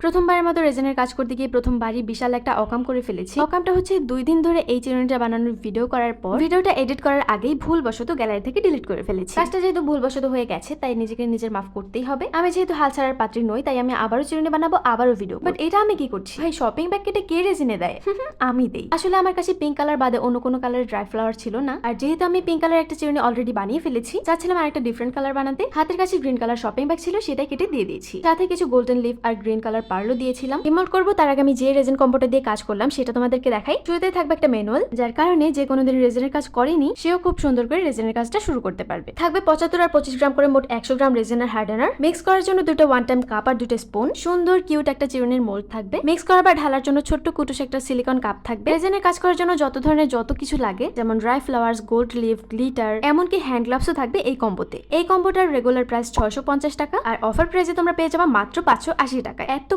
প্রথমবারের মতো রেজেনের কাজ করতে গিয়ে প্রথমবারই বিশাল একটা অকাম করে ফেলেছি। অকামটা হচ্ছে 2 দিন ধরে এই চিরুনিটা বানানোর ভিডিও করার পর ভিডিওটা এডিট করার আগেই ভুলবশত গ্যালারি থেকে ডিলিট করে ফেলেছি। কাজটা যেহেতু ভুলবশত হয়ে গেছে তাই নিজেকে নিজের মাফ করতেই হবে। আমি যেহেতু হাল ছাড়ার পাত্রী নই তাই আমি আবারও চিরুনি বানাবো, আবারও ভিডিও। বাট এটা আমি কি করছি ভাই, শপিং ব্যাগ কেটে কে রেজিনে দেয়? আমি দেই। আসলে আমার কাছে পিঙ্ক কালার বাদে অন্য কোনো কালারের ড্রাই ফ্লাওয়ার ছিল না, আর যেহেতু আমি পিঙ্ক কালার একটা চিরুনি অলরেডি বানিয়ে ফেলেছি, চাচ্ছিলাম আর একটা ডিফারেন্ট কালার বানাতে। হাতের কাছে গ্রিন কালার শপিং ব্যাগ ছিল, সেটাই কেটে দিয়ে দিয়েছি। সাথে কিছু গোল্ডেন লিফ আর গ্রিন কালার পার্লও দিয়েছিলাম। ইমোল্ড করবো তার আগে আমি যে রেজিন কম্পোটা দিয়ে কাজ করলাম সেটা তোমাদেরকে দেখাই। শুরুতেই থাকবে একটা ম্যানুয়াল, যার কারণে যে কোনোদিন রেজিনের কাজ করেনি সেও খুব সুন্দর করে রেজিনের কাজটা শুরু করতে পারবে। থাকবে 75 আর 25 গ্রাম করে মোট 100 গ্রাম রেজিন আর হার্ডেনার। মিক্স করার জন্য দুটো ওয়ান টাইম কাপ আর দুটো স্পুন। সুন্দর কিউট একটা চিরুনির মোল্ড থাকবে। মিক্স করার পর ঢালার জন্য ছোট্ট কুটুস একটা সিলিকন কাপ থাকবে। রেজিনের কাজ করার জন্য যত ধরনের যত কিছু লাগে, যেমন dry flowers, gold leaf, glitter, এমনকি হ্যান্ড গ্লাভসও থাকবে এই কম্বোতে। এই কম্বোটার রেগুলার প্রাইস 650 টাকা, আর অফার প্রাইসে তোমরা পেয়ে যাবে মাত্র 580 টাকা। এত